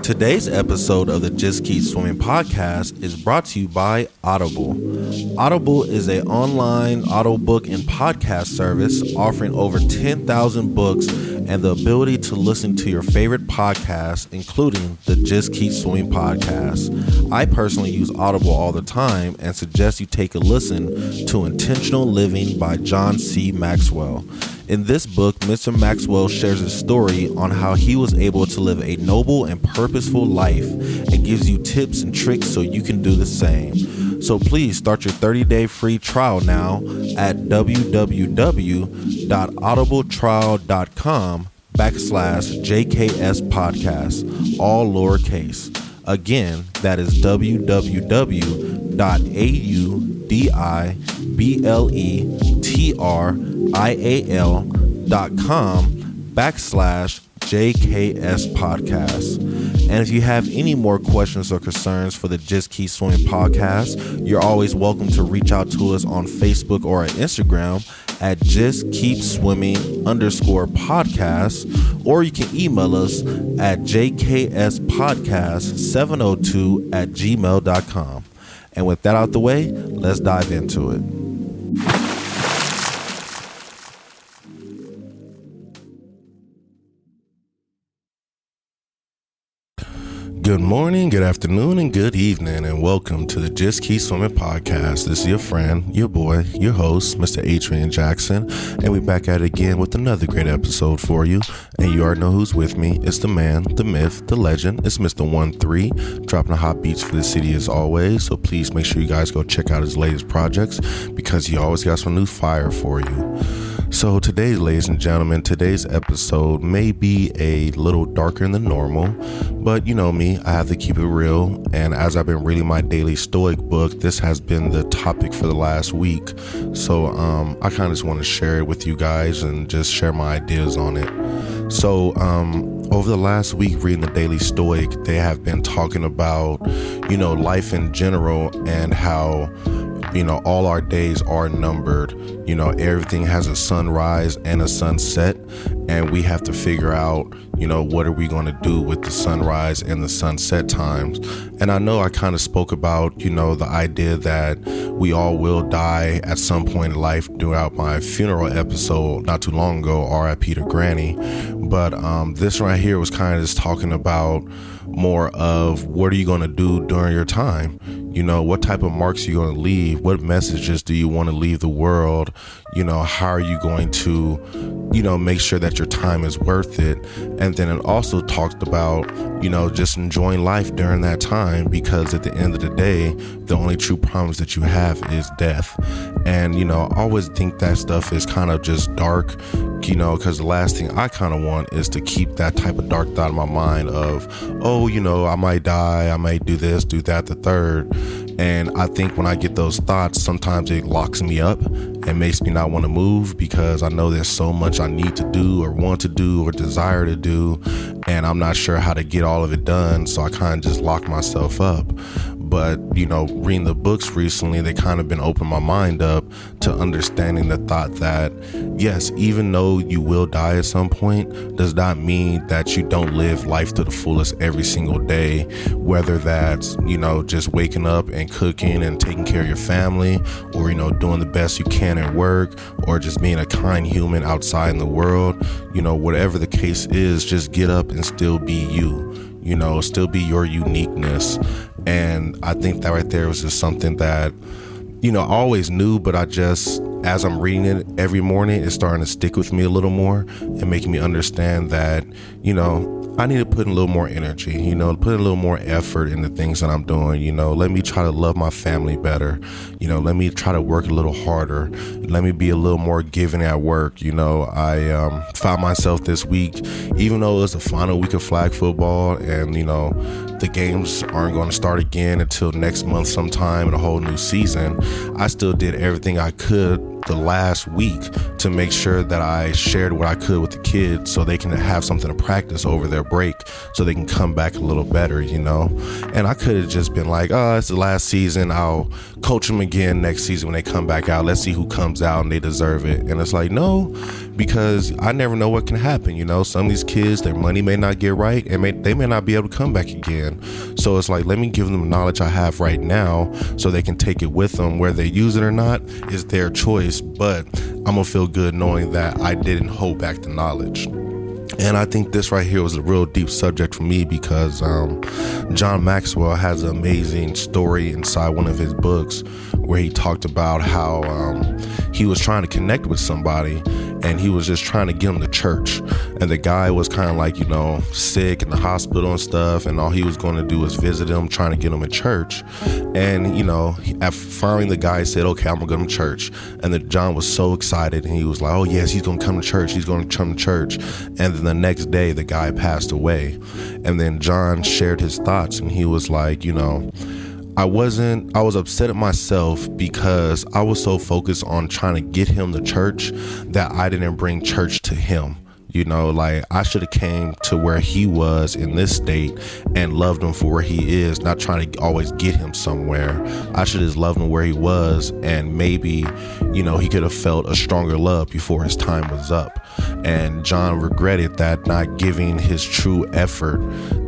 Today's episode of the Just Keep Swimming podcast is brought to you by Audible. Audible is an online audiobook and podcast service offering over 10,000 books and the ability to listen to your favorite podcasts, including the Just Keep Swimming podcast. I personally use Audible all the time and suggest you take a listen to Intentional Living by John C. Maxwell. In this book, Mr. Maxwell shares his story on how he was able to live a noble and purposeful life and gives you tips and tricks so you can do the same. So please start your 30-day free trial now at www.audibletrial.com/JKS podcast, all lowercase. Again, that is www.audibletrial.com/JKS podcast. And if you have any more questions or concerns for the Just Keep Swimming podcast, you're always welcome to reach out to us on Facebook or at Instagram at justkeepswimming_podcast, or you can email us at jkspodcast702@gmail.com. And with that out the way, let's dive into it. Good morning, good afternoon, and good evening, and welcome to the Just Keep Swimming podcast. This is your friend, your boy, your host, Mr. Adrian Jackson, and we're back at it again with another great episode for you. And you already know who's with me. It's the man, the myth, the legend. It's Mr. 1-3, dropping the hot beats for the city as always. So please make sure you guys go check out his latest projects because he always got some new fire for you. So today, ladies and gentlemen, today's episode may be a little darker than normal, but you know me, I have to keep it real. And as I've been reading my daily Stoic book, this has been the topic for the last week. So I kind of just want to share it with you guys and just share my ideas on it. So over the last week reading the Daily Stoic, they have been talking about, life in general and how all our days are numbered. Everything has a sunrise and a sunset, and we have to figure out, what are we going to do with the sunrise and the sunset times. And I know I kind of spoke about, the idea that we all will die at some point in life throughout my funeral episode not too long ago, R.I.P. to Granny. But this right here was kind of just talking about more of what are you going to do during your time? What type of marks are you going to leave? What messages do you want to leave the world? How are you going to, make sure that your time is worth it? And then it also talked about, just enjoying life during that time, because at the end of the day, the only true promise that you have is death. And, I always think that stuff is kind of just dark, because the last thing I kind of want is to keep that type of dark thought in my mind of, I might die, I might do this, do that, the third. And I think when I get those thoughts, sometimes it locks me up and makes me not want to move, because I know there's so much I need to do or want to do or desire to do, and I'm not sure how to get all of it done, so I kind of just lock myself up. But, reading the books recently, they kind of been opening my mind up to understanding the thought that, yes, even though you will die at some point, does not mean that you don't live life to the fullest every single day, whether that's, just waking up and cooking and taking care of your family, or, doing the best you can at work, or just being a kind human outside in the world. Whatever the case is, just get up and still be you. Still be your uniqueness. And I think that right there was just something that, I always knew, but as I'm reading it every morning, it's starting to stick with me a little more and making me understand that, I need to put in a little more energy, put in a little more effort in the things that I'm doing. Let me try to love my family better. Let me try to work a little harder. Let me be a little more giving at work. I found myself this week, even though it was the final week of flag football and, the games aren't going to start again until next month sometime in a whole new season, I still did everything I could the last week to make sure that I shared what I could with the kids so they can have something to practice over their break so they can come back a little better, and I could have just been like, oh, it's the last season, I'll coach them again next season when they come back out, let's see who comes out and they deserve it. And it's like, no, because I never know what can happen. Some of these kids, their money may not get right, and they may not be able to come back again. So it's like, let me give them the knowledge I have right now so they can take it with them. Whether they use it or not is their choice, but I'm gonna feel good knowing that I didn't hold back the knowledge. And I think this right here was a real deep subject for me because John Maxwell has an amazing story inside one of his books where he talked about how he was trying to connect with somebody, and he was just trying to get him to church. And the guy was kind of like, sick in the hospital and stuff, and all he was going to do was visit him, trying to get him in church. And, finally the guy said, okay, I'm going to go to church. And then John was so excited, and he was like, oh yes, he's going to come to church. He's going to come to church. And then the next day, the guy passed away. And then John shared his thoughts, and he was like, I was upset at myself because I was so focused on trying to get him to church that I didn't bring church to him. I should have came to where he was in this state and loved him for where he is, not trying to always get him somewhere. I should have loved him where he was, and maybe, he could have felt a stronger love before his time was up. And John regretted that, not giving his true effort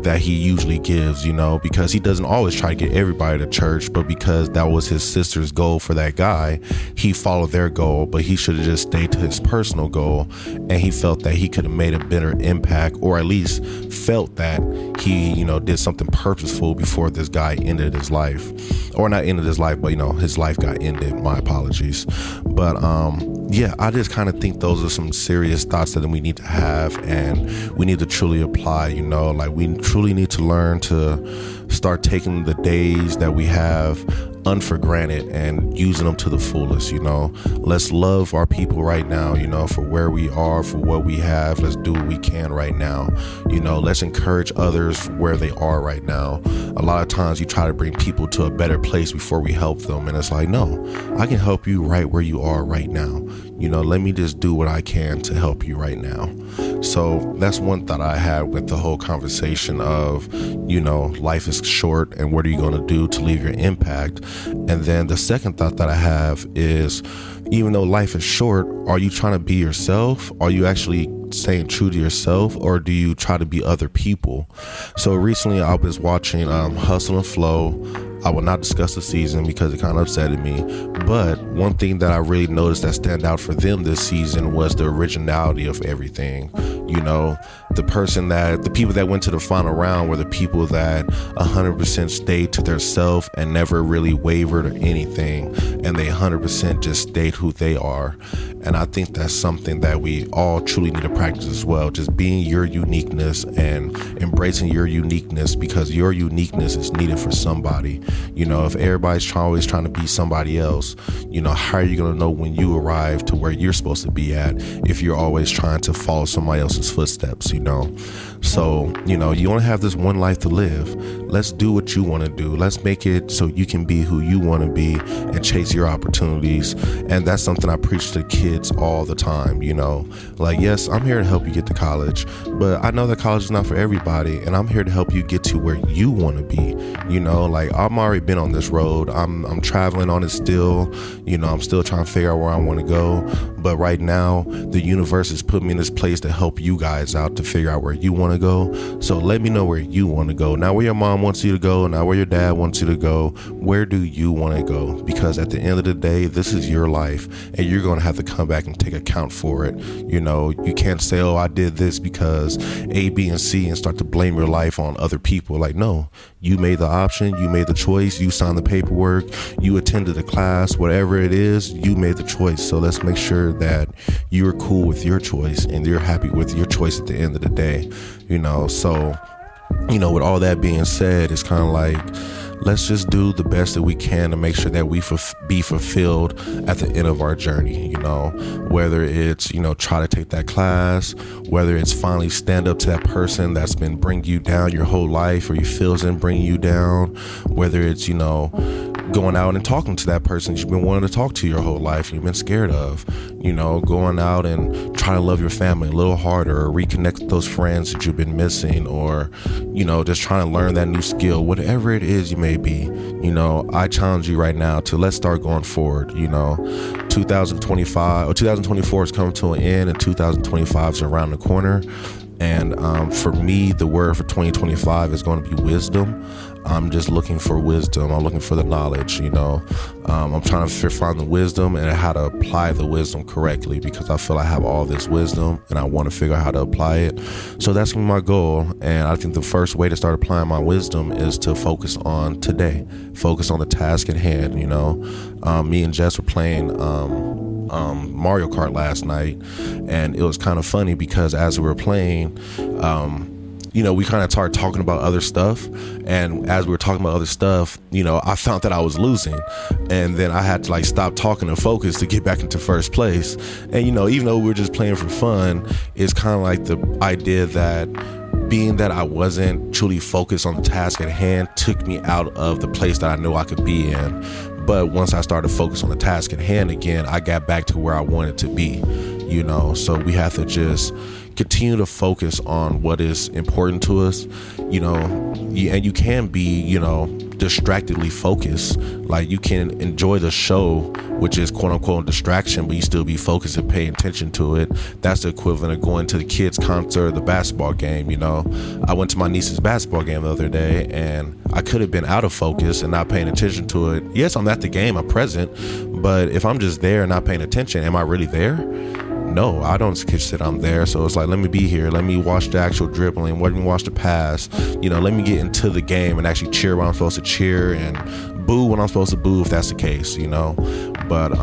that he usually gives, because he doesn't always try to get everybody to church, but because that was his sister's goal for that guy, he followed their goal, but he should have just stayed to his personal goal. And he felt that he could have made a better impact, or at least felt that he, did something purposeful before this guy ended his life. Or not ended his life, but his life got ended. My apologies. But I just kind of think those are some serious thoughts that we need to have, and we need to truly apply. We truly need to learn to start taking the days that we have for granted and using them to the fullest. Let's love our people right now, for where we are, for what we have. Let's do what we can right now. Let's encourage others where they are right now. A lot of times you try to bring people to a better place before we help them, and it's like, no, I can help you right where you are right now. Let me just do what I can to help you right now. So that's one thought I had with the whole conversation of, life is short, and what are you going to do to leave your impact? And then the second thought that I have is, even though life is short, are you trying to be yourself? Are you actually staying true to yourself, or do you try to be other people? So recently I was watching Hustle and Flow. I will not discuss the season because it kind of upsetted me, but one thing that I really noticed that stand out for them this season was the originality of everything. The people that went to the final round were the people that 100% stayed to their self and never really wavered or anything, and they 100% just stayed who they are. And I think that's something that we all truly need to practice as well, just being your uniqueness and embracing your uniqueness, because your uniqueness is needed for somebody. If everybody's always trying to be somebody else, how are you going to know when you arrive to where you're supposed to be at if you're always trying to follow somebody else's footsteps? So, you only have this one life to live. Let's do what you want to do. Let's make it so you can be who you want to be and chase your opportunities. And that's something I preach to kids all the time. Yes, I'm here to help you get to college, but I know that college is not for everybody, and I'm here to help you get to where you want to be. I'm already been on this road. I'm traveling on it still. I'm still trying to figure out where I want to go. But right now, the universe has put me in this place to help you guys out to figure out where you want to go. So let me know where you want to go. Not where your mom wants you to go, not where your dad wants you to go. Where do you want to go? Because at the end of the day, this is your life, and you're going to have to come back and take account for it. You can't say, oh, I did this because A, B, and C, and start to blame your life on other people. No, you made the option, you made the choice, you signed the paperwork, you attended the class, whatever it is, you made the choice. So let's make sure that you're cool with your choice and you're happy with your choice at the end of the day. So with all that being said, it's kind of like, let's just do the best that we can to make sure that we be fulfilled at the end of our journey. Whether it's, try to take that class, whether it's finally stand up to that person that's been bringing you down your whole life, or you feel is bringing you down, whether it's, going out and talking to that person you've been wanting to talk to your whole life and you've been scared of. going out and trying to love your family a little harder, or reconnect with those friends that you've been missing, or, just trying to learn that new skill, whatever it is you may be. I challenge you right now to let's start going forward. 2025 or 2024 is coming to an end, and 2025 is around the corner. And for me, the word for 2025 is going to be wisdom. I'm just looking for wisdom. I'm looking for the knowledge, I'm trying to find the wisdom and how to apply the wisdom correctly, because I feel I have all this wisdom and I want to figure out how to apply it. So that's gonna be my goal. And I think the first way to start applying my wisdom is to focus on today, focus on the task at hand. Me and Jess were playing Mario Kart last night, and it was kind of funny because as we were playing, we kind of started talking about other stuff, and as we were talking about other stuff, I found that I was losing, and then I had to stop talking and focus to get back into first place. And even though we were just playing for fun, it's kind of like the idea that being that I wasn't truly focused on the task at hand took me out of the place that I knew I could be in. But once I started to focus on the task at hand again, I got back to where I wanted to be, so we have to just continue to focus on what is important to us, and you can be, distractedly focused. Like, you can enjoy the show, which is quote unquote distraction, but you still be focused and paying attention to it. That's the equivalent of going to the kids' concert or the basketball game. I went to my niece's basketball game the other day, and I could have been out of focus and not paying attention to it. Yes, I'm at the game, I'm present, but if I'm just there and not paying attention, am I really there? No, I don't consider I'm there. So it's like, let me be here. Let me watch the actual dribbling. Let me watch the pass. Let me get into the game and actually cheer when I'm supposed to cheer and boo when I'm supposed to boo, if that's the case, But,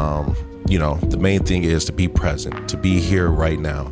the main thing is to be present, to be here right now.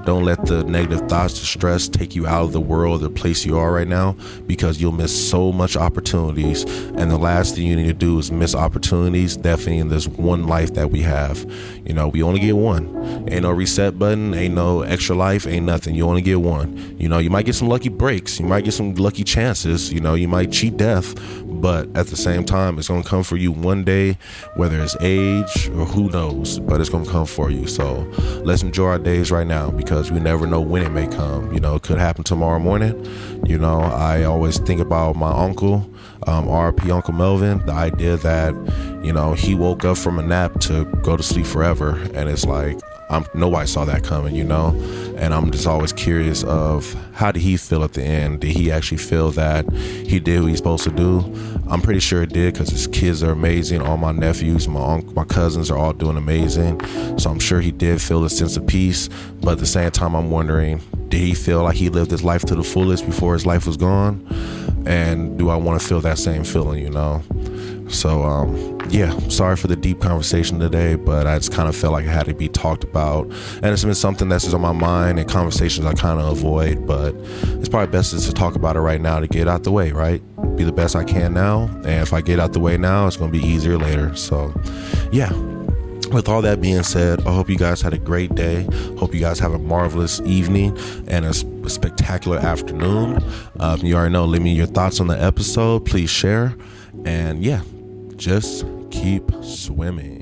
Don't let the negative thoughts, the stress take you out of the world, the place you are right now, because you'll miss so much opportunities. And the last thing you need to do is miss opportunities, definitely in this one life that we have. We only get one. Ain't no reset button, ain't no extra life, ain't nothing. You only get one. You might get some lucky breaks, you might get some lucky chances, you might cheat death, but at the same time, it's going to come for you one day, whether it's age or who knows, but it's going to come for you. So let's enjoy our days right now, because we never know when it may come. It could happen tomorrow morning. I always think about my uncle, RP Uncle Melvin, the idea that, he woke up from a nap to go to sleep forever. And it's like, nobody saw that coming, and I'm just always curious of how did he feel at the end? Did he actually feel that he did what he's supposed to do? I'm pretty sure it did, because his kids are amazing. All my nephews, my cousins are all doing amazing. So I'm sure he did feel a sense of peace. But at the same time, I'm wondering, did he feel like he lived his life to the fullest before his life was gone? And do I want to feel that same feeling, So, sorry for the deep conversation today, but I just kind of felt like it had to be talked about. And it's been something that's just on my mind, and conversations I kind of avoid, but it's probably best just to talk about it right now to get out the way, right? Be the best I can now. And if I get out the way now, it's going to be easier later. So, with all that being said, I hope you guys had a great day. Hope you guys have a marvelous evening and a spectacular afternoon. You already know, leave me your thoughts on the episode. Please share. And just keep swimming.